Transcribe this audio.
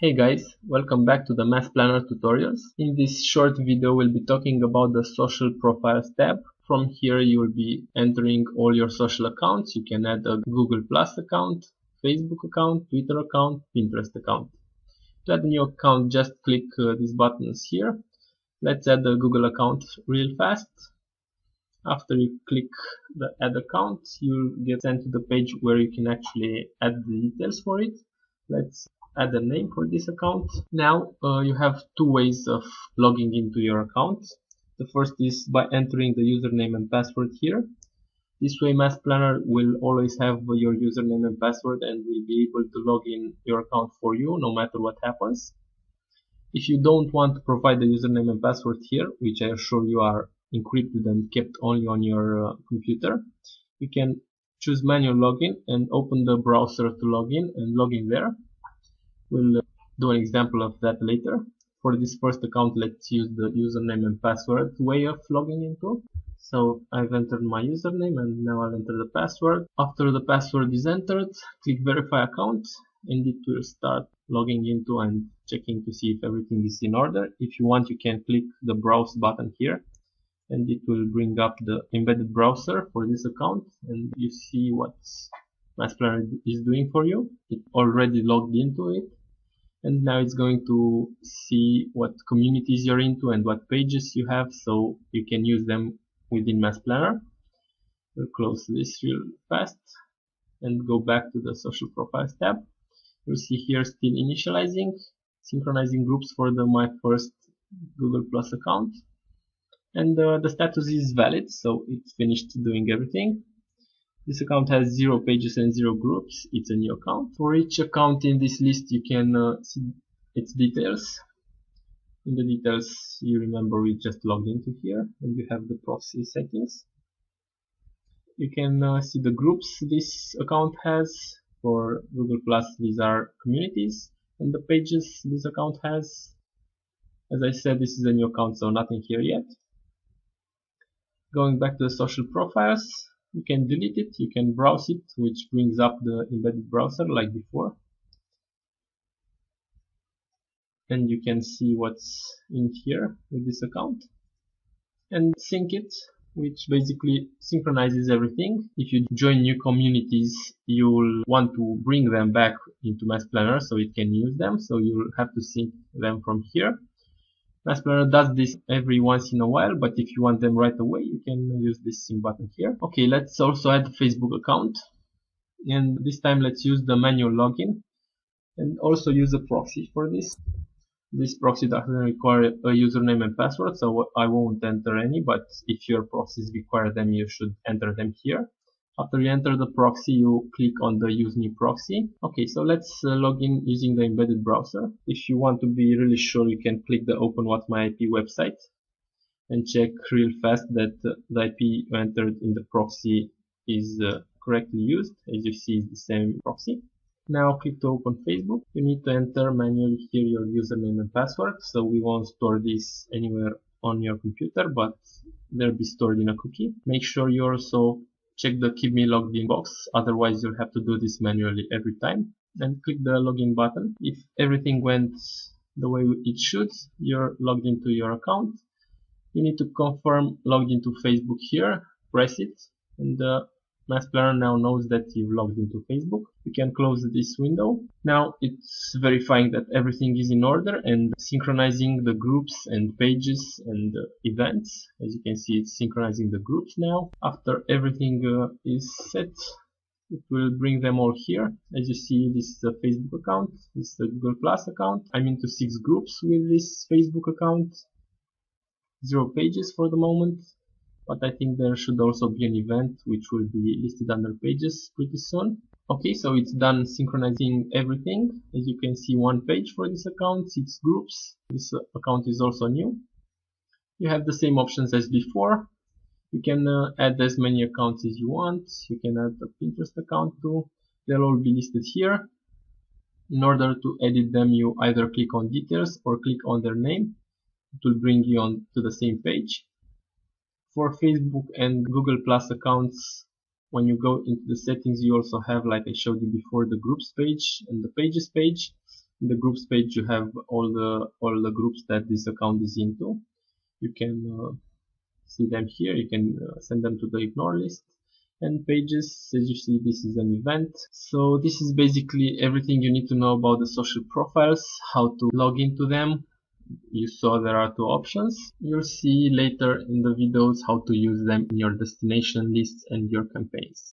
Hey guys, welcome back to the Mass Planner tutorials. In this short video we'll be talking about the social profiles tab. From here you will be entering all your social accounts. You can add a Google Plus account, Facebook account, Twitter account, Pinterest account. To add a new account, just click these buttons here. Let's add a Google account real fast. After you click the add account, you'll get sent to the page where you can actually add the details for it. Let's add a name for this account. Now you have two ways of logging into your account. The first is by entering the username and password here. This way Mass Planner will always have your username and password and will be able to log in your account for you no matter what happens. If you don't want to provide the username and password here, which I assure you are encrypted and kept only on your computer, you can choose manual login and open the browser to log in and log in there. We'll do an example of that later. For this first account, let's use the username and password way of logging into. So I've entered my username and now I'll enter the password. After the password is entered, click verify account and it will start logging into and checking to see if everything is in order. If you want, you can click the browse button here and it will bring up the embedded browser for this account and you see what Mass Planner is doing for you. It already logged into it and now it's going to see what communities you're into and what pages you have so you can use them within Mass Planner. We'll close this real fast and go back to the social profiles tab. You'll see here still initializing, synchronizing groups for my first Google Plus account. And the status is valid, so it's finished doing everything. This account has 0 pages and 0 groups. It's a new account. For each account in this list you can see its details. In the details you remember we just logged into here and you have the proxy settings. You can see the groups this account has. For Google Plus these are communities, and the pages this account has. As I said, this is a new account, so nothing here yet. Going back to the social profiles, you can delete it, you can browse it, which brings up the embedded browser like before. And you can see what's in here with this account. And sync it, which basically synchronizes everything. If you join new communities, you'll want to bring them back into Mass Planner so it can use them. So you'll have to sync them from here. Mass Planner does this every once in a while, but if you want them right away, you can use this sync button here. Okay, let's also add a Facebook account. And this time let's use the manual login and also use a proxy for this. This proxy doesn't require a username and password, so I won't enter any, but if your proxies require them, you should enter them here. After you enter the proxy, you click on the use new proxy. Okay, so let's log in using the embedded browser. If you want to be really sure, you can click the Open What's My IP website and check real fast that the IP you entered in the proxy is correctly used. As you see, it's the same proxy. Now click to open Facebook. You need to enter manually here your username and password, so we won't store this anywhere on your computer, but they'll be stored in a cookie. Make sure you also check the keep me logged in box, otherwise you'll have to do this manually every time. And click the login button. If everything went the way it should, you're logged into your account. You need to confirm logged into Facebook here, press it, and Mass Planner now knows that you've logged into Facebook. You can close this window. Now it's verifying that everything is in order and synchronizing the groups and pages and events. As you can see, it's synchronizing the groups now. After everything is set, it will bring them all here. As you see, this is a Facebook account, this is a Google Plus account. I'm into 6 groups with this Facebook account. 0 pages for the moment. But I think there should also be an event which will be listed under pages pretty soon. Okay, so it's done synchronizing everything. As you can see, 1 page for this account, 6 groups. This account is also new. You have the same options as before. You can add as many accounts as you want. You can add a Pinterest account too. They'll all be listed here. In order to edit them, you either click on details or click on their name. It will bring you on to the same page. For Facebook and Google Plus accounts, when you go into the settings, you also have, like I showed you before, the groups page and the pages page. In the groups page you have all the groups that this account is into. You can see them here. You can send them to the ignore list. And pages, as you see, this is an event. So this is basically everything you need to know about the social profiles, how to log into them. You saw there are two options. You'll see later in the videos how to use them in your destination lists and your campaigns.